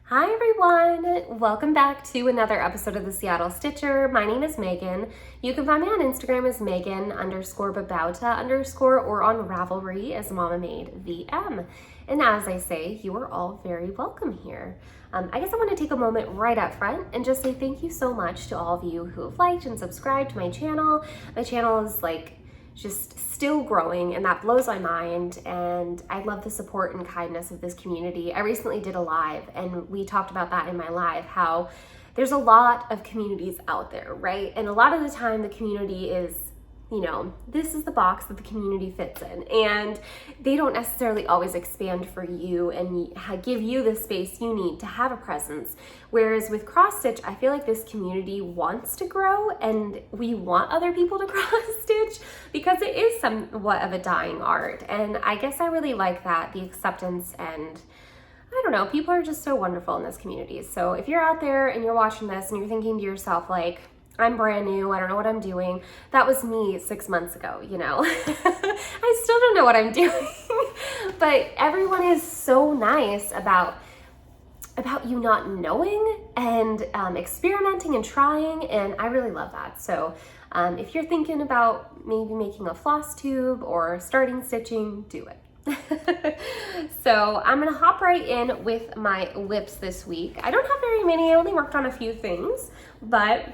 Hi everyone! Welcome back to another episode of the Seattle Stitcher. My name is Megan. You can find me on Instagram as Megan_Babauta_ or on Ravelry as Mama Made VM. And as I say, you are all very welcome here. I guess I want to take a moment right up front and just say thank you so much to all of you who have liked and subscribed to my channel. My channel is just still growing, and that blows my mind, and I love the support and kindness of this community. I recently did a live and we talked about that in my live, how there's a lot of communities out there, right? And a lot of the time the community is, this is the box that the community fits in, and they don't necessarily always expand for you and give you the space you need to have a presence. Whereas with cross stitch, I feel like this community wants to grow and we want other people to cross stitch because it is somewhat of a dying art. And I guess I really like that, the acceptance, and I don't know, people are just so wonderful in this community. So if you're out there and you're watching this and you're thinking to yourself like, I'm brand new, I don't know what I'm doing. That was me 6 months ago, I still don't know what I'm doing. But everyone is so nice about you not knowing and experimenting and trying, and I really love that. So if you're thinking about maybe making a Flosstube or starting stitching, do it. So I'm gonna hop right in with my whips this week. I don't have very many, I only worked on a few things, but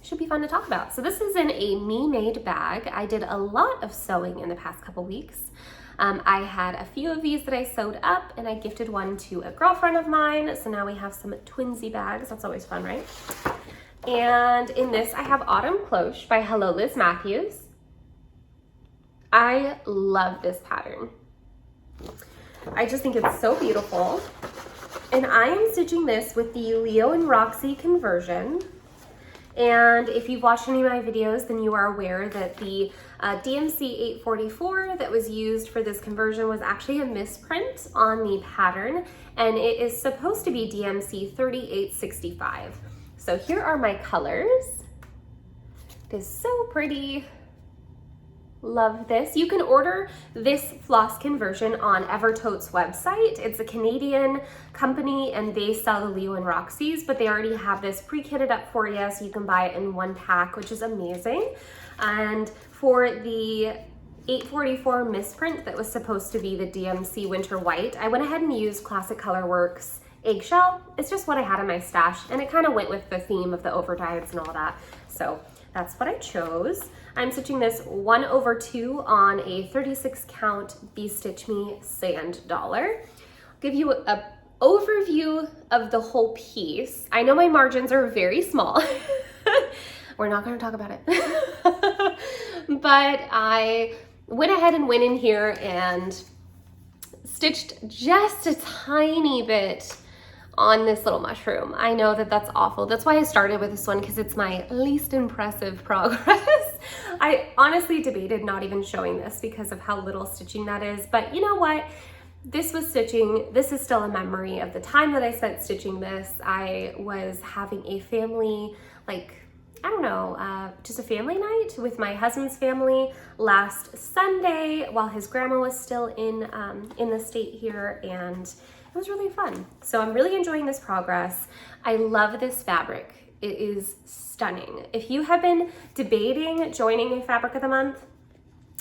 should be fun to talk about. So this is in a me-made bag. I did a lot of sewing in the past couple weeks. I had a few of these that I sewed up, and I gifted one to a girlfriend of mine. So now we have some twinsy bags. That's always fun, right? And in this, I have Autumn Cloche by Hello Liz Matthews. I love this pattern. I just think it's so beautiful. And I am stitching this with the Leo and Roxy conversion. And if you've watched any of my videos, then you are aware that the DMC 844 that was used for this conversion was actually a misprint on the pattern, and it is supposed to be DMC 3865. So here are my colors. It is so pretty. Love this. You can order this floss conversion on Evertote's website. It's a Canadian company and they sell the Leo and Roxy's, but they already have this pre-kitted up for you, so you can buy it in one pack, which is amazing. And for the 844 misprint that was supposed to be the DMC Winter White, I went ahead and used Classic Colorworks Eggshell. It's just what I had in my stash, and it kind of went with the theme of the overdyes and all that. So that's what I chose. I'm stitching this 1/2 on a 36 count Be Stitch Me sand dollar. I'll give you an overview of the whole piece. I know my margins are very small. We're not going to talk about it. But I went ahead and went in here and stitched just a tiny bit on this little mushroom. I know that that's awful. That's why I started with this one, because it's my least impressive progress. I honestly debated not even showing this because of how little stitching that is, but you know what? This was stitching. This is still a memory of the time that I spent stitching this. I was having a family, just a family night with my husband's family last Sunday while his grandma was still in the state here, and it was really fun. So I'm really enjoying this progress. I love this fabric. It is stunning. If you have been debating joining a fabric of the month,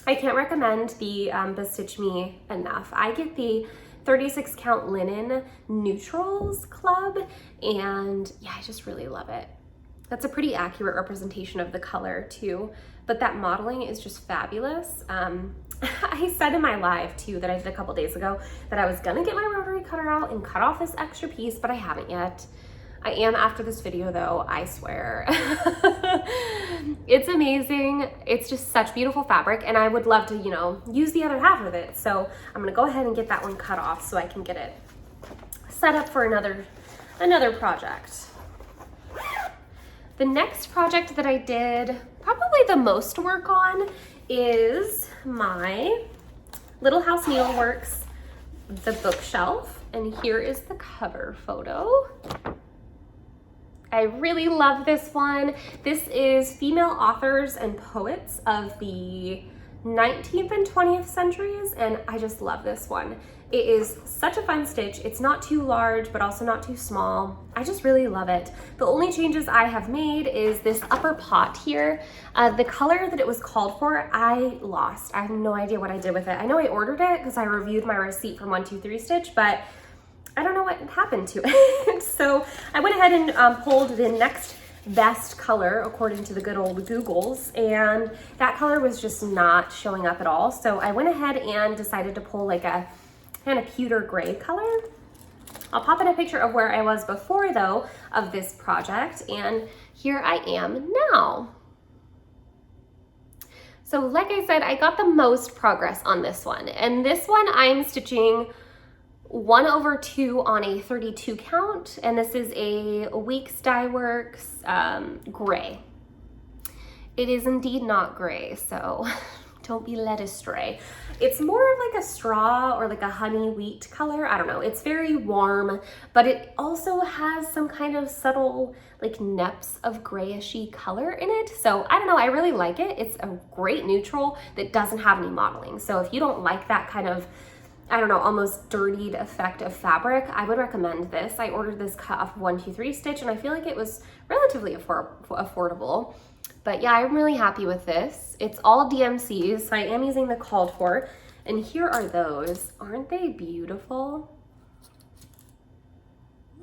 I can't recommend the Bestitch Me enough. I get the 36 count linen neutrals club, and yeah, I just really love it. That's a pretty accurate representation of the color too, but that modeling is just fabulous. I said in my live too that I did a couple days ago that I was gonna get my rotary cutter out and cut off this extra piece, but I haven't yet. I am after this video though, I swear. It's amazing. It's just such beautiful fabric, and I would love to, use the other half of it. So I'm gonna go ahead and get that one cut off so I can get it set up for another project. The next project that I did probably the most work on is my Little House Needleworks, the bookshelf, and here is the cover photo. I really love this one. This is female authors and poets of the 19th and 20th centuries, and I just love this one. It is such a fun stitch. It's not too large, but also not too small. I just really love it. The only changes I have made is this upper pot here. The color that it was called for, I lost. I have no idea what I did with it. I know I ordered it because I reviewed my receipt from 123 Stitch, but I don't know what happened to it. So I went ahead and pulled the next best color according to the good old Googles, and that color was just not showing up at all. So I went ahead and decided to pull like a kind of pewter gray color. I'll pop in a picture of where I was before though of this project, and here I am now. So like I said, I got the most progress on this one, and this one I'm stitching 1/2 on a 32 count, and this is a Weeks Dye Works gray. It is indeed not gray, so don't be led astray. It's more of like a straw or like a honey wheat color. I don't know. It's very warm, but it also has some kind of subtle like neps of grayishy color in it. So I don't know. I really like it. It's a great neutral that doesn't have any modeling. So if you don't like that kind of, I don't know, almost dirtied effect of fabric, I would recommend this. I ordered this cut off 123 Stitch, and I feel like it was relatively affordable. But yeah, I'm really happy with this. It's all DMCs, so I am using the called for. And here are those. Aren't they beautiful?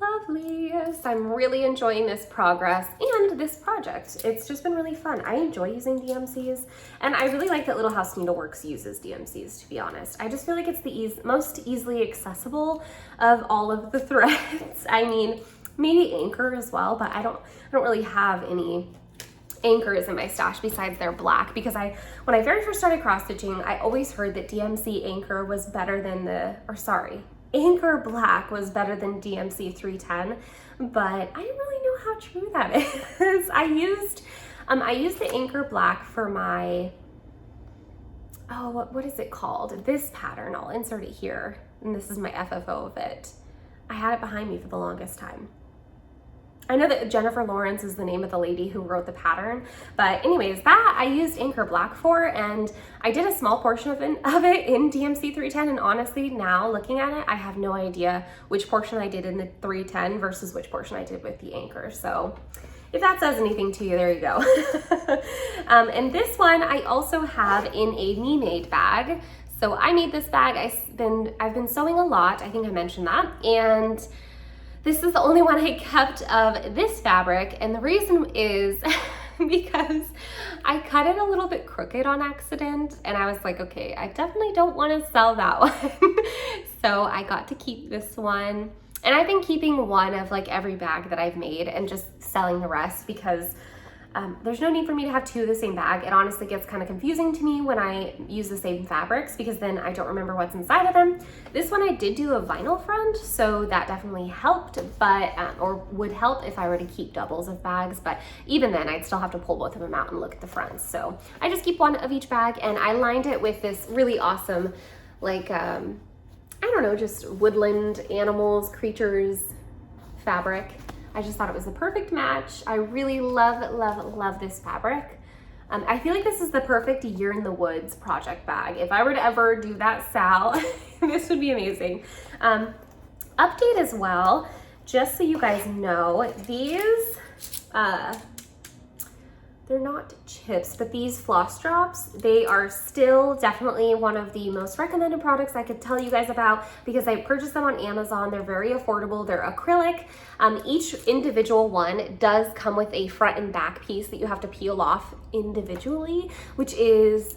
Lovely. Yes, I'm really enjoying this progress and this project. It's just been really fun. I enjoy using DMCs, and I really like that Little House Needleworks uses DMCs, to be honest. I just feel like it's the most easily accessible of all of the threads. I mean, maybe Anchor as well, but I don't really have any anchors in my stash besides they're black, because when I very first started cross stitching, I always heard that DMC Anchor was better than Anchor Black was better than DMC 310, but I didn't really know how true that is. I used the Anchor Black for my, what is it called? This pattern. I'll insert it here, and this is my FFO of it. I had it behind me for the longest time. I know that Jennifer Lawrence is the name of the lady who wrote the pattern, but anyways, that I used Anchor Black for, and I did a small portion of it in DMC 310, and honestly, now looking at it, I have no idea which portion I did in the 310 versus which portion I did with the Anchor. So if that says anything to you, there you go. And this one I also have in a me-made bag. So I made this bag. I've been sewing a lot. I think I mentioned that, and this is the only one I kept of this fabric, and the reason is because I cut it a little bit crooked on accident, and I was like, okay, I definitely don't want to sell that one. So I got to keep this one, and I've been keeping one of like every bag that I've made and just selling the rest, because there's no need for me to have two of the same bag. It honestly gets kind of confusing to me when I use the same fabrics, because then I don't remember what's inside of them. This one I did do a vinyl front, so that definitely helped, but or would help if I were to keep doubles of bags, but even then I'd still have to pull both of them out and look at the fronts. So I just keep one of each bag, and I lined it with this really awesome, like, I don't know, just woodland animals, creatures fabric. I just thought it was the perfect match. I really love this fabric. I feel like this is the perfect Year in the Woods project bag. If I were to ever do that Sal, this would be amazing. Update as well, just so you guys know, these, they're not chips, but these floss drops, they are still definitely one of the most recommended products I could tell you guys about, because I purchased them on Amazon. They're very affordable. They're acrylic. Each individual one does come with a front and back piece that you have to peel off individually, which is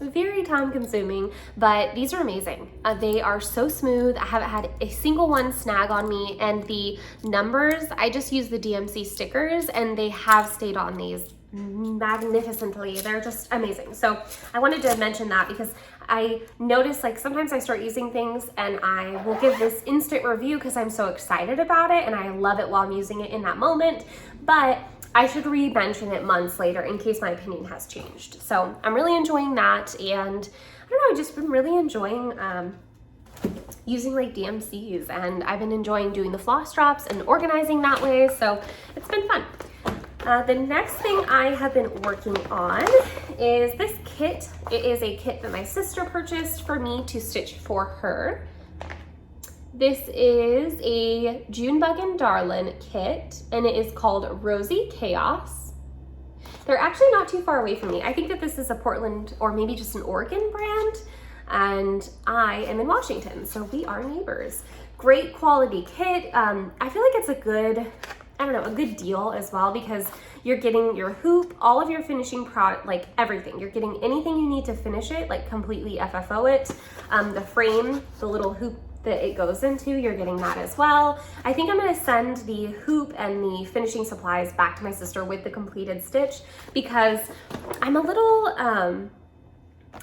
very time consuming, but these are amazing. They are so smooth. I haven't had a single one snag on me, and the numbers, I just use the DMC stickers, and they have stayed on these magnificently. They're just amazing. So I wanted to mention that, because I notice like sometimes I start using things and I will give this instant review because I'm so excited about it and I love it while I'm using it in that moment, but I should re-mention it months later in case my opinion has changed. So I'm really enjoying that, and I don't know, I've just been really enjoying using like DMCs, and I've been enjoying doing the floss drops and organizing that way, so it's been fun. The next thing I have been working on is this kit. It is a kit that my sister purchased for me to stitch for her. This is a Junebug and Darlin kit, and it is called Rosy Chaos. They're actually not too far away from me. I think that this is a Portland or maybe just an Oregon brand, and I am in Washington, so we are neighbors. Great quality kit. I feel like it's a good, I don't know, a good deal as well, because you're getting your hoop, all of your finishing product, like everything. You're getting anything you need to finish it, like completely FFO it. The frame, the little hoop that it goes into, you're getting that as well. I think I'm gonna send the hoop and the finishing supplies back to my sister with the completed stitch, because I'm a little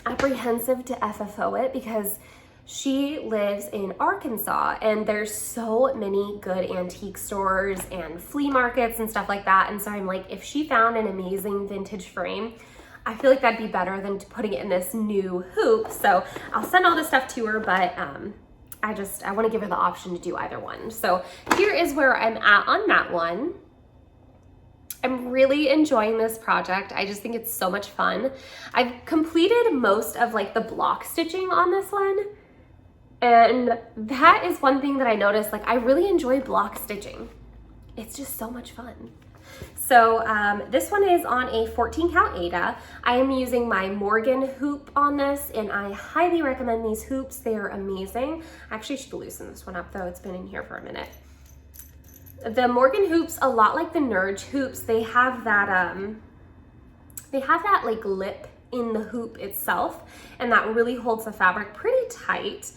apprehensive to FFO it, because she lives in Arkansas and there's so many good antique stores and flea markets and stuff like that. And so I'm like, if she found an amazing vintage frame, I feel like that'd be better than putting it in this new hoop. So I'll send all this stuff to her, but I want to give her the option to do either one. So here is where I'm at on that one. I'm really enjoying this project. I just think it's so much fun. I've completed most of like the block stitching on this one. And that is one thing that I noticed, like I really enjoy block stitching. It's just so much fun. So this one is on a 14 count Aida. I am using my Morgan hoop on this, and I highly recommend these hoops. They are amazing. I actually should loosen this one up though. It's been in here for a minute. The Morgan hoops, a lot like the Nurge hoops, they have that like lip in the hoop itself, and that really holds the fabric pretty tight.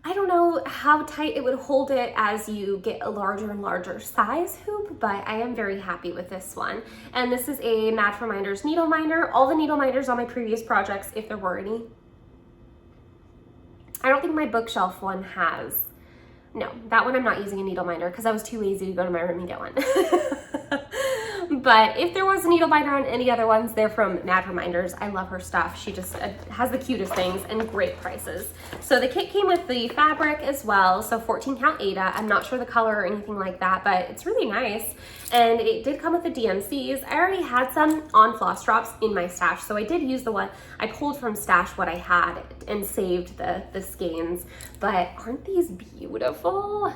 I don't know how tight it would hold it as you get a larger and larger size hoop, but I am very happy with this one. And this is a Mad for Minders needle minder. All the needle minders on my previous projects, if there were any. I don't think my bookshelf one has. No, that one I'm not using a needle minder because I was too lazy to go to my room and get one. But if there was a needle minder on any other ones, they're from Mad Reminders. I love her stuff. She just has the cutest things and great prices. So the kit came with the fabric as well. So 14 count Aida. I'm not sure the color or anything like that, but it's really nice. And it did come with the DMCs. I already had some on floss drops in my stash. So I did use the one, I pulled from stash what I had and saved the skeins. But aren't these beautiful?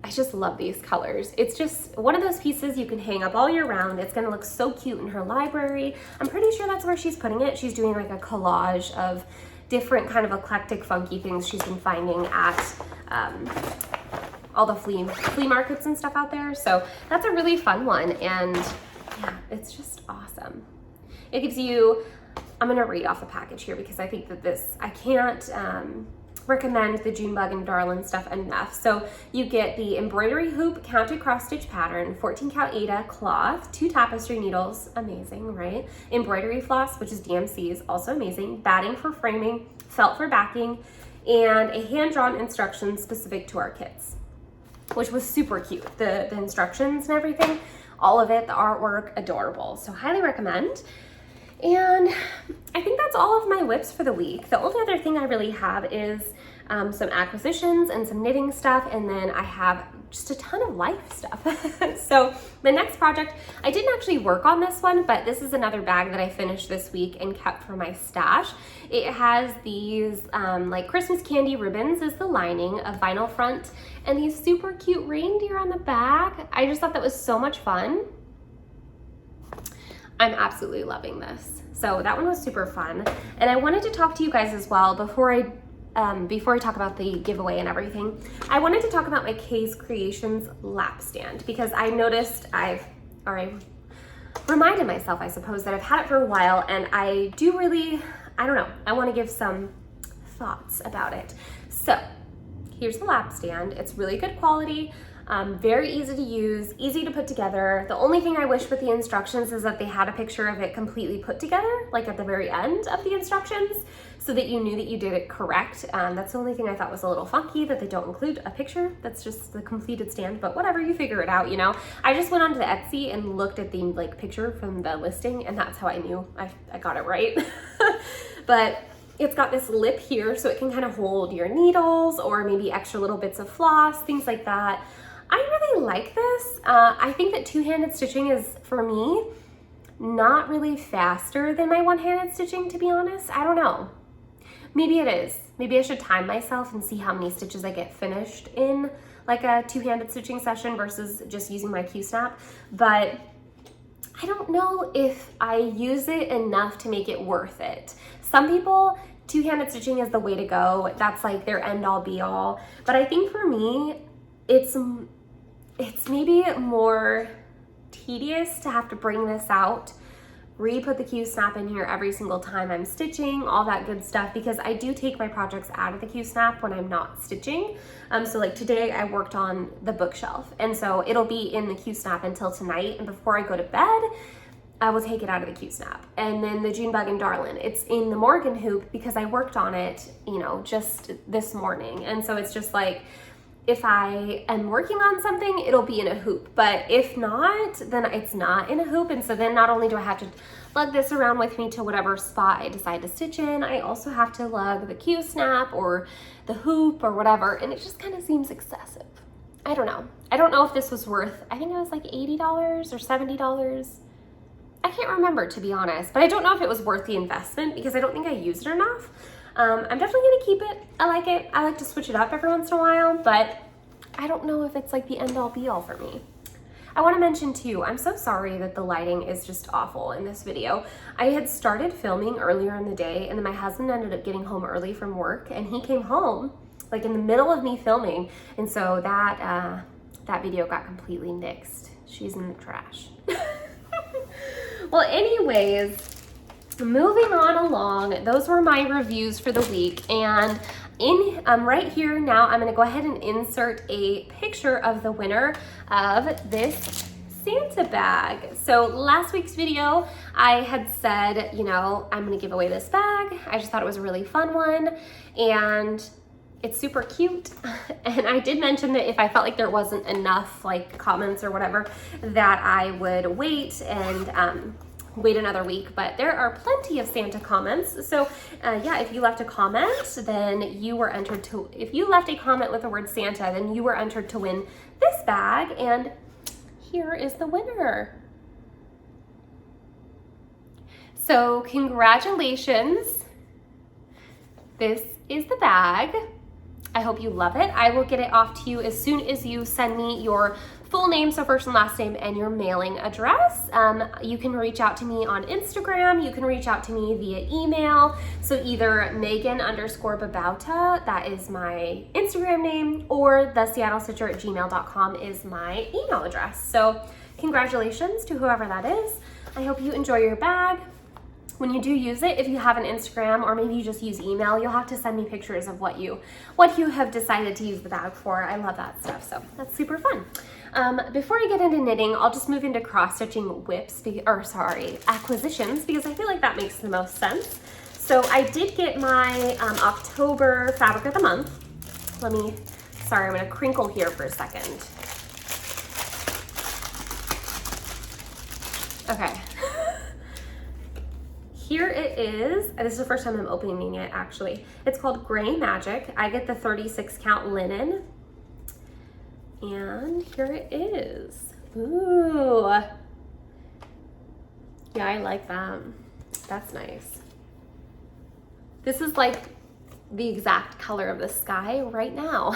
I just love these colors. It's just one of those pieces you can hang up all year round. It's gonna look so cute in her library. I'm pretty sure that's where she's putting it. She's doing like a collage of different kind of eclectic, funky things she's been finding at all the flea markets and stuff out there. So that's a really fun one, and yeah, it's just awesome. It gives you, I'm gonna read off the package here because I think that this, I can't recommend the Junebug and Darlin stuff enough. So you get the embroidery hoop, counted cross stitch pattern, 14 count Aida cloth, 2 tapestry needles, amazing, right? Embroidery floss, which is DMCs, also amazing. Batting for framing, felt for backing, and a hand-drawn instructions specific to our kits, which was super cute. The instructions and everything, all of it, the artwork, adorable. So highly recommend. And I think that's all of my whips for the week. The only other thing I really have is some acquisitions and some knitting stuff, and then I have just a ton of life stuff. So the next project, I didn't actually work on this one, but this is another bag that I finished this week and kept for my stash. It has these like Christmas candy ribbons as the lining, a vinyl front, and these super cute reindeer on the back. I just thought that was so much fun. I'm absolutely loving this. So that one was super fun. And I wanted to talk to you guys as well before I talk about the giveaway and everything. I wanted to talk about my Kay's Creations lap stand, because I noticed I reminded myself, I suppose, that I've had it for a while, and I do really, I don't know, I want to give some thoughts about it. So here's the lap stand. It's really good quality. Very easy to use, easy to put together. The only thing I wish with the instructions is that they had a picture of it completely put together, like at the very end of the instructions, so that you knew that you did it correct. That's the only thing I thought was a little funky, that they don't include a picture. That's just the completed stand, but whatever, you figure it out, you know? I just went onto the Etsy and looked at the like picture from the listing, and that's how I knew I got it right. But it's got this lip here, so it can kind of hold your needles or maybe extra little bits of floss, things like that. I really like this. I think that two-handed stitching is, for me, not really faster than my one-handed stitching, to be honest. I don't know. Maybe it is. Maybe I should time myself and see how many stitches I get finished in like a two-handed stitching session versus just using my Q-snap. But I don't know if I use it enough to make it worth it. Some people, two-handed stitching is the way to go. That's like their end-all be-all. But I think for me, it's maybe more tedious to have to bring this out, re-put the Q-snap in here every single time I'm stitching, all that good stuff, because I do take my projects out of the Q-snap when I'm not stitching. So like today I worked on the bookshelf, and so it'll be in the Q-snap until tonight, and before I go to bed, I will take it out of the Q-snap. And then the Junebug and Darlin, it's in the Morgan hoop because I worked on it, you know, just this morning. And so it's just like, if I am working on something, it'll be in a hoop, but if not, then it's not in a hoop. And so then not only do I have to lug this around with me to whatever spot I decide to stitch in, I also have to lug the Q-snap or the hoop or whatever, and it just kind of seems excessive. I don't know. I don't know if this was worth, I think it was like $80 or $70. I can't remember, to be honest, but I don't know if it was worth the investment because I don't think I used it enough. I'm definitely gonna keep it. I like it. I like to switch it up every once in a while, but I don't know if it's like the end-all be-all for me. I want to mention too, I'm so sorry that the lighting is just awful in this video. I had started filming earlier in the day, and then my husband ended up getting home early from work, and he came home like in the middle of me filming, and so that video got completely nixed. She's in the trash. Well, anyways, moving on along, those were my reviews for the week, and in right here now, I'm gonna go ahead and insert a picture of the winner of this Santa bag. So last week's video, I had said, you know, I'm gonna give away this bag. I just thought it was a really fun one, and it's super cute. And I did mention that if I felt like there wasn't enough like comments or whatever, that I would wait and wait another week, but there are plenty of Santa comments. So yeah, if you left a comment, then you were entered to, if you left a comment with the word Santa, then you were entered to win this bag, and here is the winner. So congratulations. This is the bag. I hope you love it. I will get it off to you as soon as you send me your full name, so first and last name, and your mailing address. You can reach out to me on Instagram. You can reach out to me via email. So either Megan_Babauta, that is my Instagram name, or theseattlestitcher@gmail.com is my email address. So congratulations to whoever that is. I hope you enjoy your bag. When you do use it, if you have an Instagram or maybe you just use email, you'll have to send me pictures of what you have decided to use the bag for. I love that stuff, so that's super fun. Before I get into knitting, I'll just move into cross-stitching acquisitions, because I feel like that makes the most sense. So I did get my October fabric of the month. Sorry, I'm gonna crinkle here for a second. Okay. Here it is. This is the first time I'm opening it, actually. It's called Gray Magic. I get the 36 count linen. And here it is. Ooh. Yeah, I like that. That's nice. This is like the exact color of the sky right now.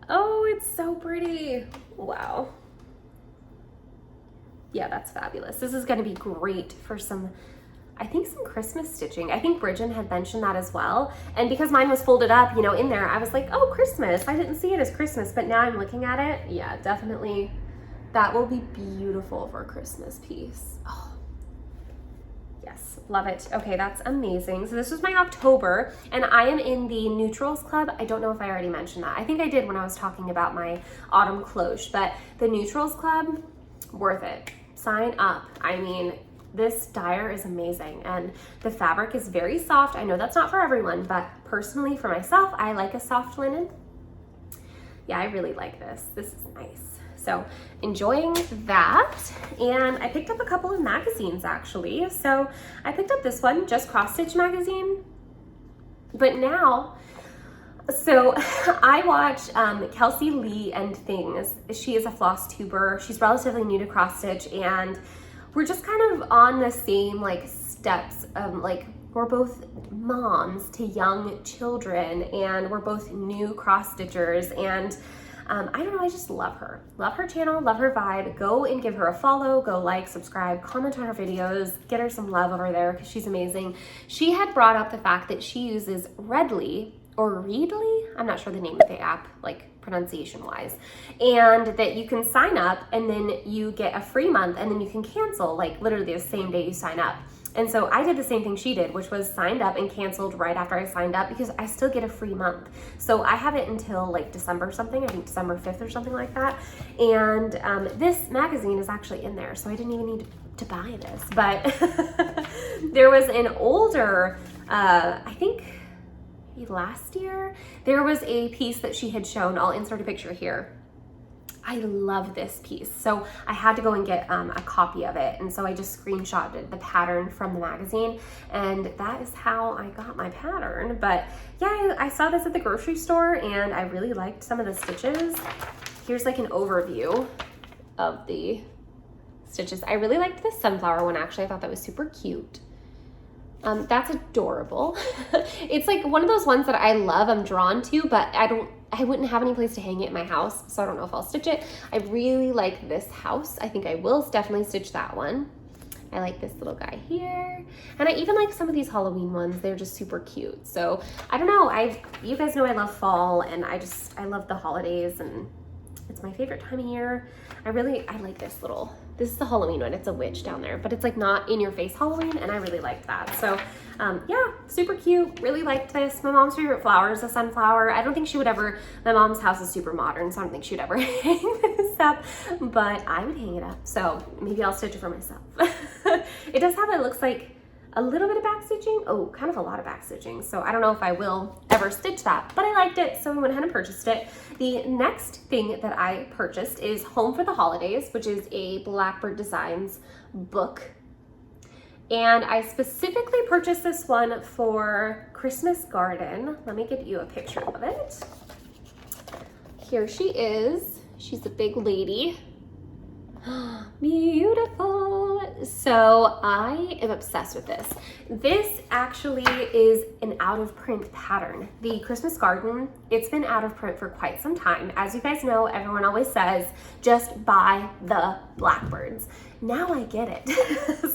Oh, it's so pretty. Wow. Yeah, that's fabulous. This is going to be great for some Christmas stitching. I think Bridget had mentioned that as well. And because mine was folded up, you know, in there, I was like, oh, Christmas. I didn't see it as Christmas, but now I'm looking at it. Yeah, definitely. That will be beautiful for a Christmas piece. Oh, yes, love it. Okay, that's amazing. So this was my October, and I am in the Neutrals Club. I don't know if I already mentioned that. I think I did when I was talking about my autumn cloche, but the Neutrals Club, worth it. Sign up. I mean, this dyer is amazing, and the fabric is very soft. I know that's not for everyone, but personally for myself, I like a soft linen. Yeah, I really like this. This is nice. So enjoying that. And I picked up a couple of magazines actually. So I picked up this one, Just Cross Stitch magazine. But now So I watch Kelsey Lee and Things. She is a Flosstuber. She's relatively new to cross stitch, and we're just kind of on the same like steps of like, we're both moms to young children, and we're both new cross stitchers, and I don't know, I just love her. Love her channel, love her vibe. Go and give her a follow, go like, subscribe, comment on her videos, get her some love over there because she's amazing. She had brought up the fact that she uses Redly or Readly, I'm not sure the name of the app, like pronunciation wise, and that you can sign up and then you get a free month and then you can cancel like literally the same day you sign up. And so I did the same thing she did, which was signed up and canceled right after I signed up because I still get a free month. So I have it until like December something, I think December 5th or something like that. And this magazine is actually in there, so I didn't even need to buy this. But there was an older, I think last year, there was a piece that she had shown. I'll insert a picture here. I love this piece. So I had to go and get a copy of it. And so I just screenshotted the pattern from the magazine, and that is how I got my pattern. But yeah, I saw this at the grocery store and I really liked some of the stitches. Here's like an overview of the stitches. I really liked this sunflower one actually. I thought that was super cute. That's adorable. It's like one of those ones that I love, I'm drawn to, but I wouldn't have any place to hang it in my house, so I don't know if I'll stitch it. I really like this house. I think I will definitely stitch that one. I like this little guy here. And I even like some of these Halloween ones. They're just super cute. So I don't know, you guys know I love fall, and I love the holidays, and it's my favorite time of year. I like this is the Halloween one. It's a witch down there, but it's like not in your face Halloween, and I really liked that. So yeah, super cute. Really liked this. My mom's favorite flower is a sunflower. I don't think she would ever, my mom's house is super modern, so I don't think she would ever hang this up, but I would hang it up. So maybe I'll stitch it for myself. It does have, it looks like a little bit of back stitching. Oh, kind of a lot of back stitching. So I don't know if I will ever stitch that, but I liked it, so I went ahead and purchased it. The next thing that I purchased is Home for the Holidays, which is a Blackbird Designs book. And I specifically purchased this one for Christmas Garden. Let me get you a picture of it. Here she is. She's a big lady. Beautiful. So I am obsessed with this. This actually is an out of print pattern. The Christmas Garden, it's been out of print for quite some time. As you guys know, everyone always says, just buy the Blackbirds. Now I get it.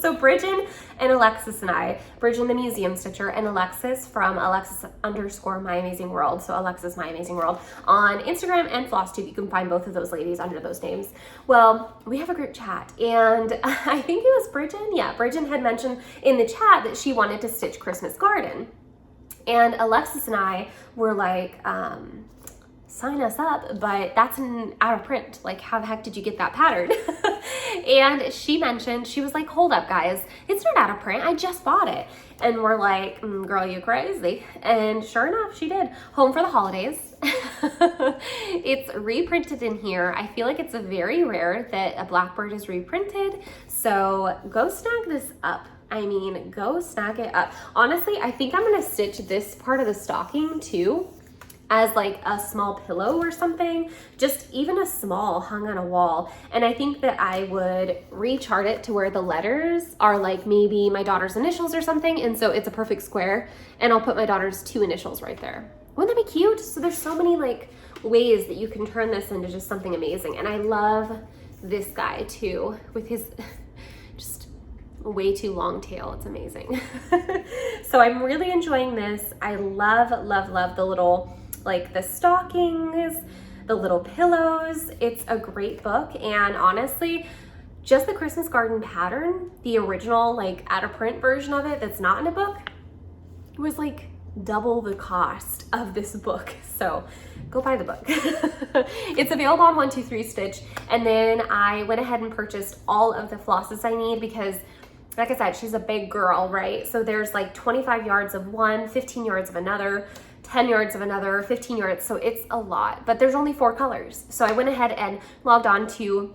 So Bridget and Alexis and I, Bridget the museum stitcher and Alexis from Alexis_my_amazing_world, so Alexis My Amazing World on Instagram and Flosstube. You can find both of those ladies under those names. Well, we have a group chat, and I think it was Bridget. Yeah, Bridget had mentioned in the chat that she wanted to stitch Christmas Garden. And Alexis and I were like, sign us up, but that's out of print. Like, how the heck did you get that pattern? And she mentioned, she was like, hold up guys, it's not out of print, I just bought it. And we're like, girl, you crazy. And sure enough, she did. Home for the Holidays. It's reprinted in here. I feel like it's very rare that a Blackbird is reprinted, so go snag this up. I mean, go snag it up. Honestly, I think I'm gonna stitch this part of the stocking too as like a small pillow or something, just even a small hung on a wall. And I think that I would rechart it to where the letters are like maybe my daughter's initials or something, and so it's a perfect square, and I'll put my daughter's 2 initials right there. Wouldn't that be cute? So there's so many like ways that you can turn this into just something amazing. And I love this guy too, with his just way too long tail. It's amazing. So I'm really enjoying this. I love, love, love the little, like the stockings, the little pillows. It's a great book, and honestly, just the Christmas Garden pattern, the original like out of print version of it that's not in a book, was like double the cost of this book. So go buy the book. It's available on 123 Stitch, and then I went ahead and purchased all of the flosses I need because, like I said, she's a big girl, right? So there's like 25 yards of one, 15 yards of another, 10 yards of another, 15 yards, so it's a lot, but there's only 4 colors. So I went ahead and logged on to,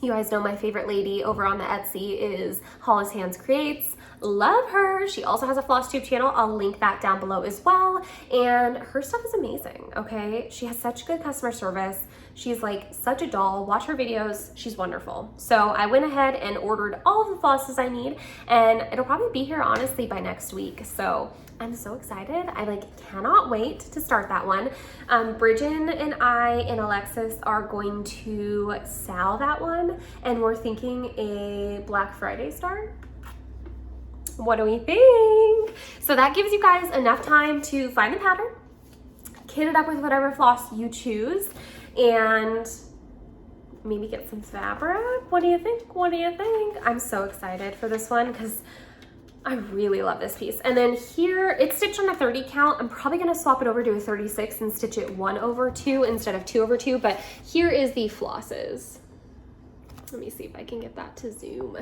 you guys know my favorite lady over on the Etsy is Hollis Hands Creates. Love her. She also has a Flosstube channel. I'll link that down below as well. And her stuff is amazing, okay? She has such good customer service. She's like such a doll. Watch her videos. She's wonderful. So I went ahead and ordered all of the flosses I need, and it'll probably be here honestly by next week. So I'm so excited. I like cannot wait to start that one. Bridget and I and Alexis are going to sell that one, and we're thinking a Black Friday start. What do we think? So that gives you guys enough time to find the pattern, kit it up with whatever floss you choose, and maybe get some fabric. What do you think? What do you think? I'm so excited for this one because I really love this piece. And then here, it's stitched on a 30 count. I'm probably gonna swap it over to a 36 and stitch it 1/2 instead of 2/2, but here is the flosses. Let me see if I can get that to zoom.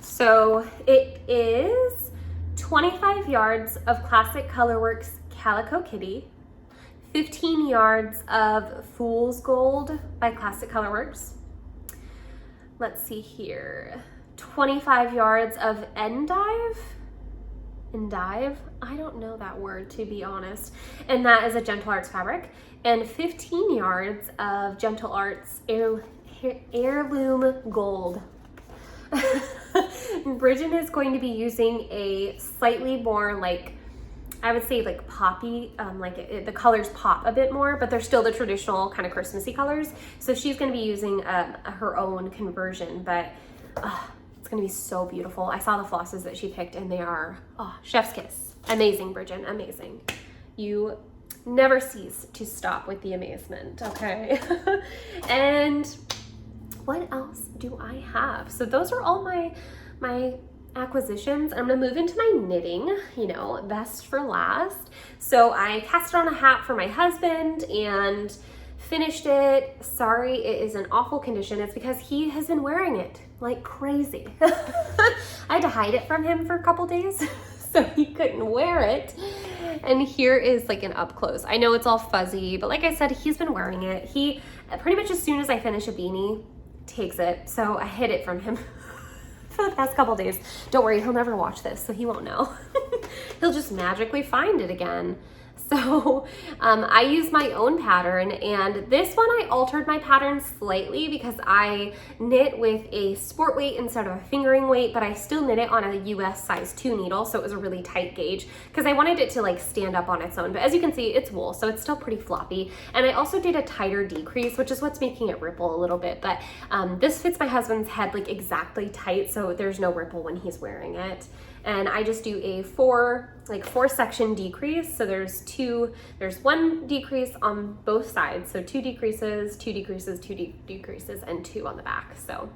So it is 25 yards of Classic Colorworks Calico Kitty, 15 yards of Fool's Gold by Classic Colorworks. Let's see here. 25 yards of Endive. I don't know that word, to be honest. And that is a Gentle Arts fabric. And 15 yards of Gentle Arts Heirloom Gold. Bridget is going to be using a slightly more like, I would say like poppy, the colors pop a bit more, but they're still the traditional kind of Christmassy colors. So she's going to be using her own conversion, but it's going to be so beautiful. I saw the flosses that she picked and they are, chef's kiss. Amazing, Bridget, amazing. You never cease to stop with the amazement, okay? And what else do I have? So those are all my acquisitions. I'm gonna move into my knitting, you know, best for last. So I cast it on a hat for my husband and finished it. Sorry, it is in awful condition. It's because he has been wearing it like crazy. I had to hide it from him for a couple days so he couldn't wear it. And here is like an up close. I know it's all fuzzy, but like I said, he's been wearing it. He pretty much as soon as I finish a beanie, takes it. So I hid it from him for the past couple days. Don't worry, he'll never watch this, so he won't know. He'll just magically find it again. So I use my own pattern, and this one I altered my pattern slightly because I knit with a sport weight instead of a fingering weight, but I still knit it on a US size 2 needle, so it was a really tight gauge because I wanted it to like stand up on its own. But as you can see, it's wool, so it's still pretty floppy. And I also did a tighter decrease, which is what's making it ripple a little bit. But this fits my husband's head like exactly tight, so there's no ripple when he's wearing it. And I just do a four section decrease. So there's one decrease on both sides. So 2 decreases, 2 decreases, 2 decreases, and 2 on the back. So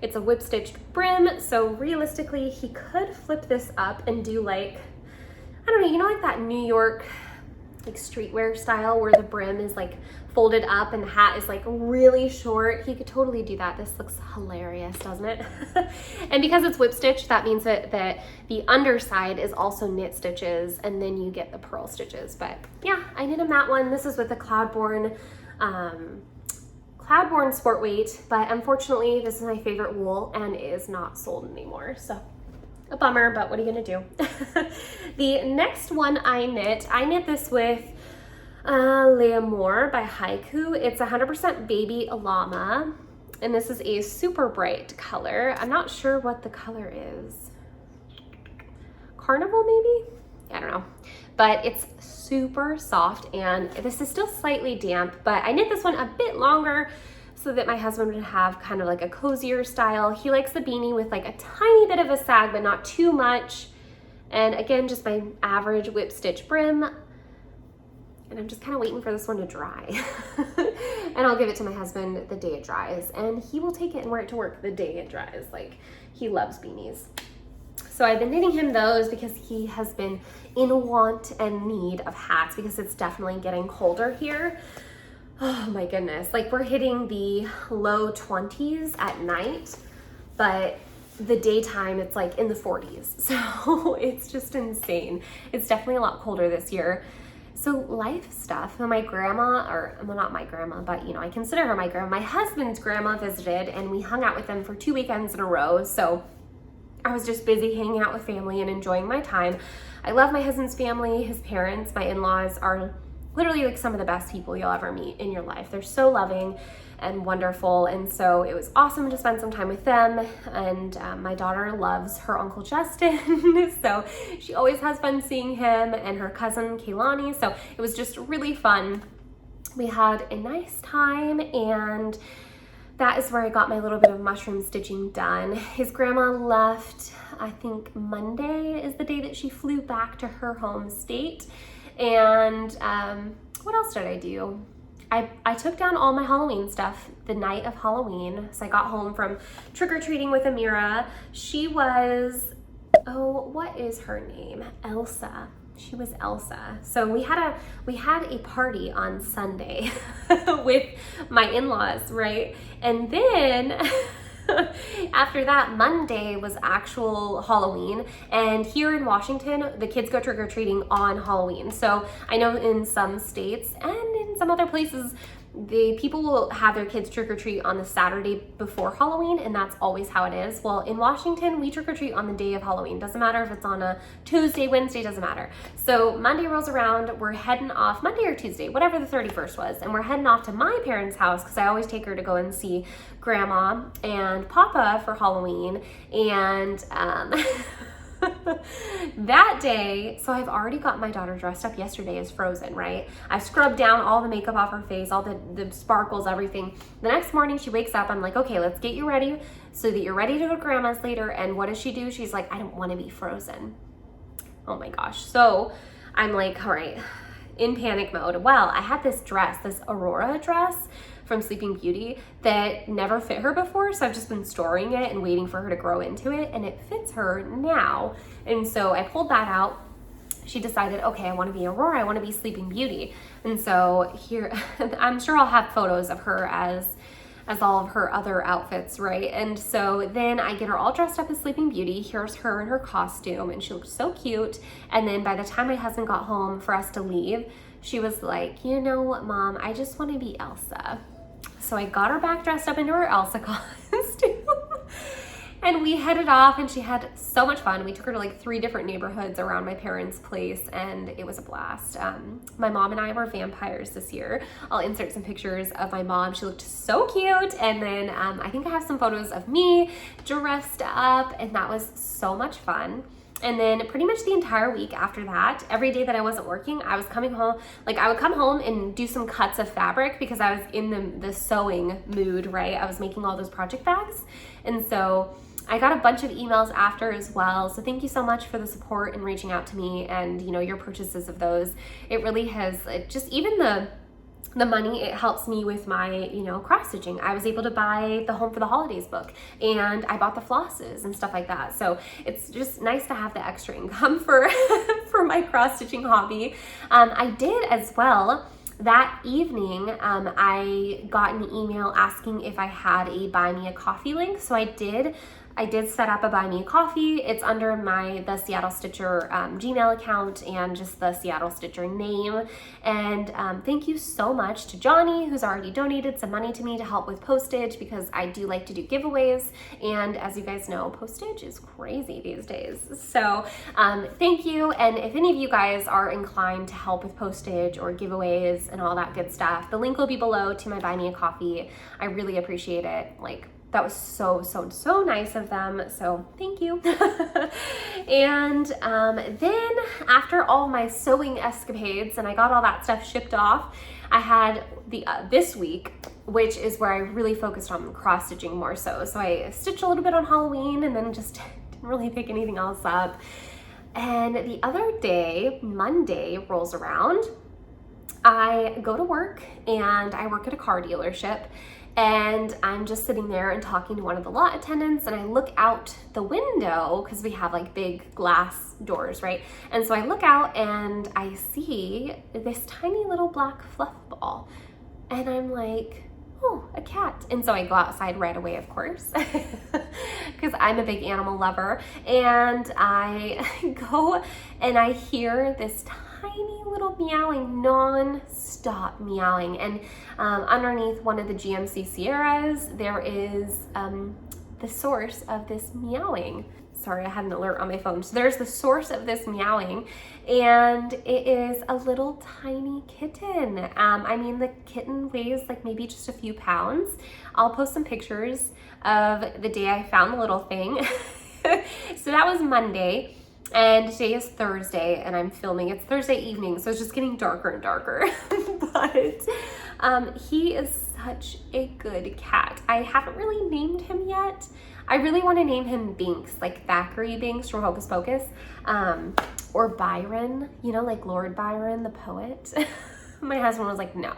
it's a whip stitched brim. So realistically, he could flip this up and do like, I don't know, you know, like that New York like streetwear style where the brim is like folded up and the hat is like really short. He could totally do that. This looks hilarious, doesn't it? And because it's whip stitch, that means that the underside is also knit stitches, and then you get the purl stitches. But yeah, I knit him that one. This is with the Cloudborne sport weight, but unfortunately this is my favorite wool and is not sold anymore. So a bummer, but what are you gonna do? The next one I knit this with L'Amour by Haiku. It's 100% baby llama, and this is a super bright color. I'm not sure what the color is. Carnival maybe? I don't know. But it's super soft, and this is still slightly damp, but I knit this one a bit longer so that my husband would have kind of like a cozier style. He likes the beanie with like a tiny bit of a sag, but not too much. And again, just my average whip stitch brim. And I'm just kind of waiting for this one to dry. And I'll give it to my husband the day it dries, and he will take it and wear it to work the day it dries. Like, he loves beanies. So I've been knitting him those because he has been in want and need of hats because it's definitely getting colder here. Oh my goodness, like we're hitting the low 20s at night, but the daytime it's like in the 40s. So it's just insane. It's definitely a lot colder this year. So life stuff. My grandma, or well, not my grandma, but you know, I consider her my grandma. My husband's grandma visited and we hung out with them for 2 weekends in a row. So I was just busy hanging out with family and enjoying my time. I love my husband's family, his parents, my in-laws are literally like some of the best people you'll ever meet in your life. They're so loving and wonderful, and so it was awesome to spend some time with them. And my daughter loves her Uncle Justin, so she always has fun seeing him, and her cousin Kaylani, so it was just really fun. We had a nice time, and that is where I got my little bit of mushroom stitching done. His grandma left, I think Monday is the day that she flew back to her home state. And what else did I do? I took down all my Halloween stuff the night of Halloween. So I got home from trick-or-treating with Amira. She was, oh, what is her name? Elsa. She was Elsa. So we had a party on Sunday with my in-laws, right? And then after that, Monday was actual Halloween, and here in Washington, the kids go trick-or-treating on Halloween. So I know in some states and in some other places, the people will have their kids trick-or-treat on the Saturday before Halloween, and that's always how it is. Well, in Washington, we trick-or-treat on the day of Halloween. Doesn't matter if it's on a Tuesday, Wednesday, doesn't matter. So Monday rolls around, we're heading off, Monday or Tuesday, whatever the 31st was, and we're heading off to my parents' house because I always take her to go and see Grandma and Papa for Halloween. And that day, so I've already got my daughter dressed up yesterday as Frozen, right? I scrubbed down all the makeup off her face, all the sparkles, everything. The next morning she wakes up, I'm like, okay, let's get you ready so that you're ready to go to Grandma's later. And what does she do? She's like, I don't want to be Frozen. Oh my gosh. So I'm like, all right, in panic mode. Well, I had this dress, this Aurora dress from Sleeping Beauty that never fit her before, so I've just been storing it and waiting for her to grow into it, and it fits her now. And so I pulled that out. She decided, okay, I want to be Aurora, I want to be Sleeping Beauty. And so here, I'm sure I'll have photos of her as all of her other outfits, right? And so then I get her all dressed up as Sleeping Beauty. Here's her in her costume, and she looks so cute. And then by the time my husband got home for us to leave, she was like, you know what, Mom, I just want to be Elsa. So I got her back dressed up into her Elsa costume and we headed off, and she had so much fun. We took her to like 3 different neighborhoods around my parents' place, and it was a blast. My mom and I were vampires this year. I'll insert some pictures of my mom. She looked so cute. And then I think I have some photos of me dressed up, and that was so much fun. And then pretty much the entire week after that, every day that I wasn't working, I was coming home, like I would come home and do some cuts of fabric because I was in the sewing mood, right? I was making all those project bags. And so I got a bunch of emails after as well. So thank you so much for the support and reaching out to me, and you know, your purchases of those. It really has, just even the money, it helps me with my, you know, cross stitching. I was able to buy the Home for the Holidays book, and I bought the flosses and stuff like that. So it's just nice to have the extra income for for my cross stitching hobby. I did as well. That evening, I got an email asking if I had a buy me a coffee link. So I did set up a buy me a coffee. It's under the Seattle Stitcher Gmail account and just the Seattle Stitcher name. And thank you so much to Johnny, who's already donated some money to me to help with postage, because I do like to do giveaways. And as you guys know, postage is crazy these days. So thank you. And if any of you guys are inclined to help with postage or giveaways and all that good stuff, the link will be below to my buy me a coffee. I really appreciate it. Like, that was so nice of them, so thank you. And then after all my sewing escapades and I got all that stuff shipped off, I had this week, which is where I really focused on cross stitching more so. So I stitched a little bit on Halloween and then just didn't really pick anything else up. And the other day, Monday rolls around, I go to work, and I work at a car dealership. And I'm just sitting there and talking to one of the lot attendants, and I look out the window because we have like big glass doors, right? And so I look out and I see this tiny little black fluff ball, and I'm like, oh, a cat. And so I go outside right away, of course, because I'm a big animal lover. And I go and I hear this tiny little meowing, non-stop meowing. And underneath one of the GMC Sierras, there is the source of this meowing. sorry, I had an alert on my phone. So there's the source of this meowing, and it is a little tiny kitten. I mean, the kitten weighs like maybe just a few pounds. I'll post some pictures of the day I found the little thing. So that was Monday, and today is Thursday, and I'm filming. It's Thursday evening, so it's just getting darker and darker. But he is such a good cat. I haven't really named him yet. I really want to name him Binks, like Thackeray Binks from Hocus Pocus, or Byron, you know, like Lord Byron, the poet. My husband was like, no.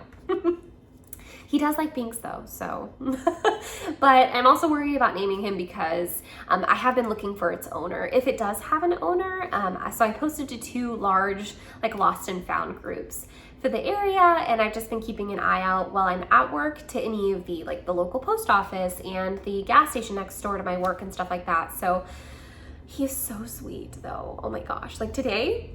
He does like Binks though, so. But I'm also worried about naming him because I have been looking for its owner. If it does have an owner, so I posted to 2 large like lost and found groups for the area, and I've just been keeping an eye out while I'm at work to any of the like the local post office and the gas station next door to my work and stuff like that. So he's so sweet though. Oh my gosh, like today,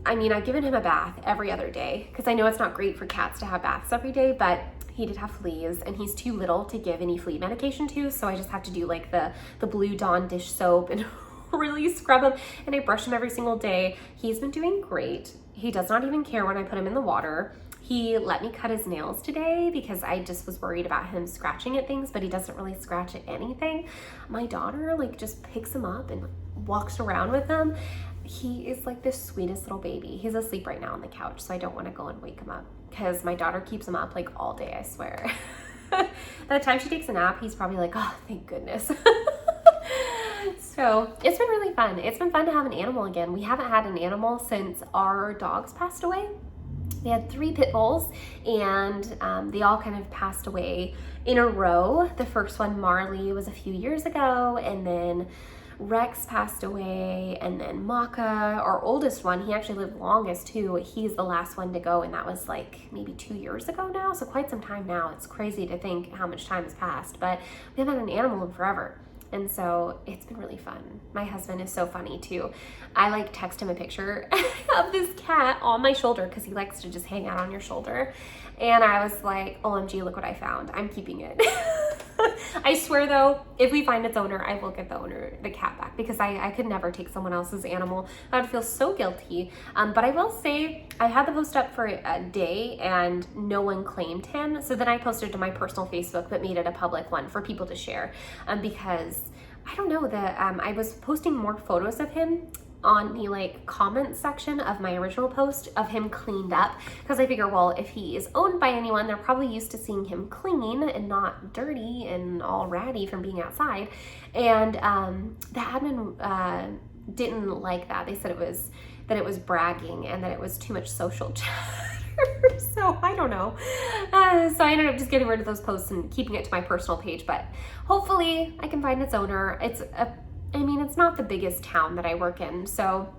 I mean, I've given him a bath every other day because I know it's not great for cats to have baths every day, but he did have fleas, and he's too little to give any flea medication to, so I just have to do like the Blue Dawn dish soap and really scrub him, and I brush him every single day. He's been doing great. He does not even care when I put him in the water. He let me cut his nails today because I just was worried about him scratching at things, but he doesn't really scratch at anything. My daughter like just picks him up and walks around with him. He is like the sweetest little baby. He's asleep right now on the couch, so I don't want to go and wake him up because my daughter keeps him up like all day, I swear. By the time she takes a nap, he's probably like, oh, thank goodness. So it's been really fun. It's been fun to have an animal again. We haven't had an animal since our dogs passed away. We had 3 pit bulls, and they all kind of passed away in a row. The first one, Marley, was a few years ago, and then Rex passed away, and then Maka, our oldest one, he actually lived longest too. He's the last one to go, and that was like maybe 2 years ago now, so quite some time now. It's crazy to think how much time has passed, but we haven't had an animal in forever. And so it's been really fun. My husband is so funny too. I like text him a picture of this cat on my shoulder because he likes to just hang out on your shoulder. And I was like, OMG, look what I found. I'm keeping it. I swear though, if we find its owner, I will get the cat back because I could never take someone else's animal. I would feel so guilty. But I will say, I had the post up for a day and no one claimed him. So then I posted to my personal Facebook, but made it a public one for people to share. Because I don't know, I was posting more photos of him on the like comment section of my original post of him cleaned up, because I figure, well, if he is owned by anyone, they're probably used to seeing him clean and not dirty and all ratty from being outside. And the admin didn't like that. They said that it was bragging and that it was too much social chatter. So I don't know. So I ended up just getting rid of those posts and keeping it to my personal page, but hopefully I can find its owner. It's not the biggest town that I work in, so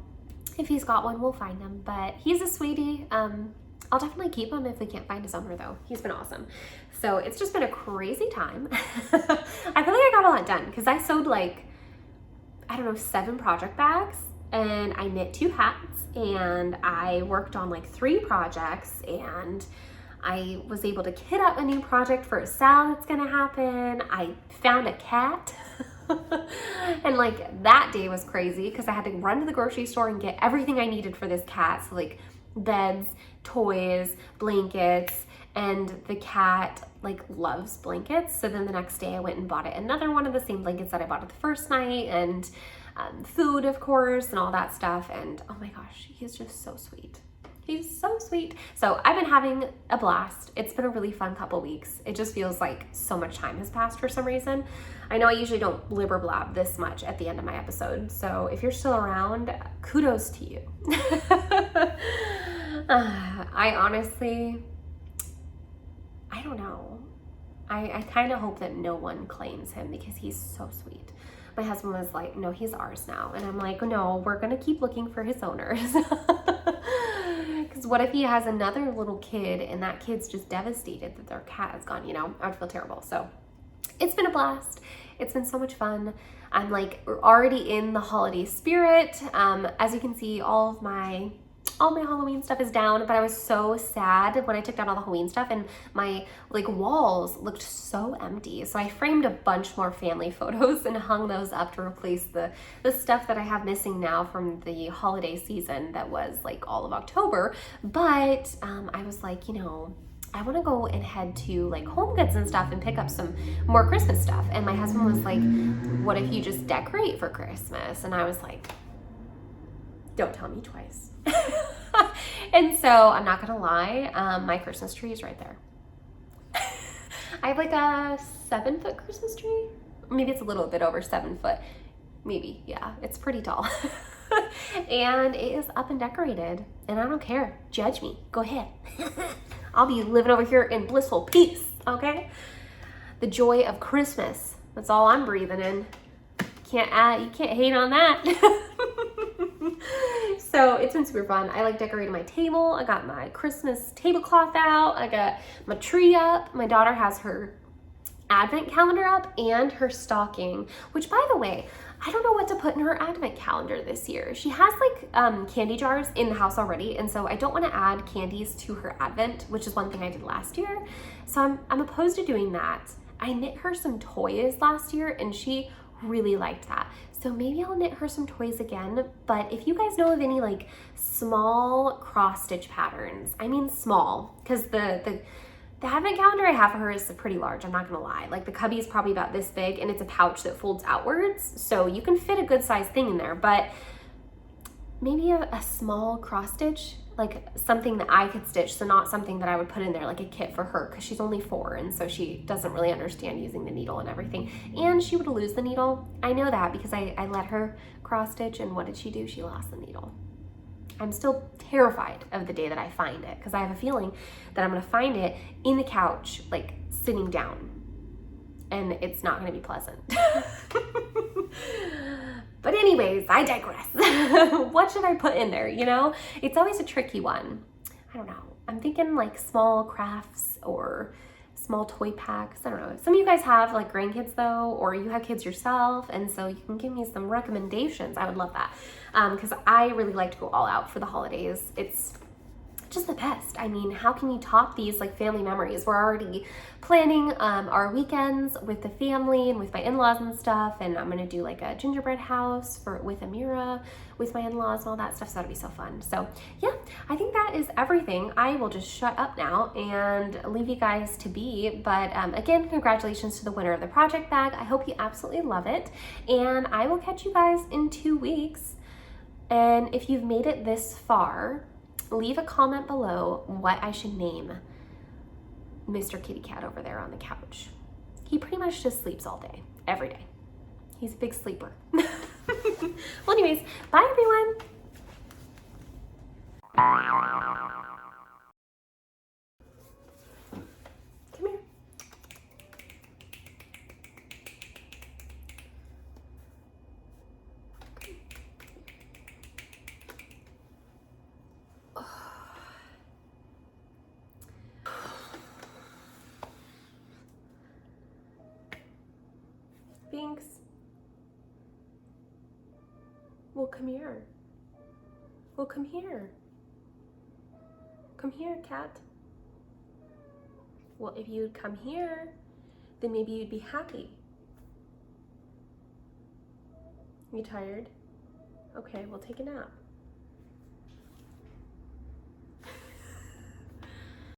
if he's got one, we'll find him. But he's a sweetie. I'll definitely keep him if we can't find his owner, though. He's been awesome. So it's just been a crazy time. I feel like I got a lot done because I sewed like, 7 project bags, and I knit 2 hats, and I worked on like 3 projects, and I was able to kit up a new project for a salad that's gonna happen. I found a cat. And like that day was crazy because I had to run to the grocery store and get everything I needed for this cat. So like beds, toys, blankets, and the cat like loves blankets. So then the next day I went and bought it another one of the same blankets that I bought it the first night, and food, of course, and all that stuff. And oh my gosh, he's just so sweet. He's so sweet. So I've been having a blast. It's been a really fun couple weeks. It just feels like so much time has passed for some reason. I know I usually don't blibber blab this much at the end of my episode. So if you're still around, kudos to you. I honestly, I don't know. I kind of hope that no one claims him because he's so sweet. My husband was like, no, he's ours now. And I'm like, no, we're going to keep looking for his owners. Because what if he has another little kid and that kid's just devastated that their cat is gone, I would feel terrible. So it's been a blast. It's been so much fun. I'm like already in the holiday spirit. As you can see, all of my all my Halloween stuff is down, but I was so sad when I took down all the Halloween stuff and my like walls looked so empty. So I framed a bunch more family photos and hung those up to replace the stuff that I have missing now from the holiday season that was like all of October. But I was like, you know, I want to go and head to like Home Goods and stuff and pick up some more Christmas stuff. And my husband was like, what if you just decorate for Christmas? And I was like, don't tell me twice. And so I'm not gonna lie, my Christmas tree is right there. I have like a 7-foot Christmas tree. Maybe it's a little bit over 7 foot. Maybe, yeah, it's pretty tall. And it is up and decorated, and I don't care. Judge me, go ahead. I'll be living over here in blissful peace, okay? The joy of Christmas, that's all I'm breathing in. You can't hate on that. So it's been super fun. I like decorating my table. I got my Christmas tablecloth out. I got my tree up. My daughter has her advent calendar up and her stocking, which by the way, I don't know what to put in her advent calendar this year. She has like candy jars in the house already, and so I don't want to add candies to her advent, which is one thing I did last year. So I'm opposed to doing that. I knit her some toys last year and she really liked that. So maybe I'll knit her some toys again. But if you guys know of any like small cross stitch patterns, I mean small, because the advent calendar I have for her is pretty large, I'm not gonna lie. Like the cubby is probably about this big and it's a pouch that folds outwards. So you can fit a good size thing in there, but maybe a small cross stitch, like something that I could stitch. So not something that I would put in there like a kit for her, because she's only 4 and so she doesn't really understand using the needle and everything. And she would lose the needle. I know that because I let her cross stitch, and what did she do? She lost the needle. I'm still terrified of the day that I find it, because I have a feeling that I'm gonna find it in the couch, like sitting down, and it's not gonna be pleasant. But anyways, I digress. What should I put in there, you know? It's always a tricky one. I don't know. I'm thinking like small crafts or small toy packs. I don't know. Some of you guys have like grandkids though, or you have kids yourself, and so you can give me some recommendations. I would love that, because I really like to go all out for the holidays. It's just the best. I mean, how can you top these like family memories? We're already planning our weekends with the family and with my in-laws and stuff, and I'm gonna do like a gingerbread house with Amira with my in-laws and all that stuff, so that'll be so fun. So yeah, I think that is everything. I will just shut up now and leave you guys to be, but again, congratulations to the winner of the project bag. I hope you absolutely love it, and I will catch you guys in 2 weeks. And if you've made it this far, leave a comment below what I should name Mr. Kitty Cat over there on the couch. He pretty much just sleeps all day, every day. He's a big sleeper. Well, anyways, bye everyone. Come here. Binks. Well, come here. Well, come here. Come here, cat. Well, if you'd come here, then maybe you'd be happy. You tired? Okay, we'll take a nap.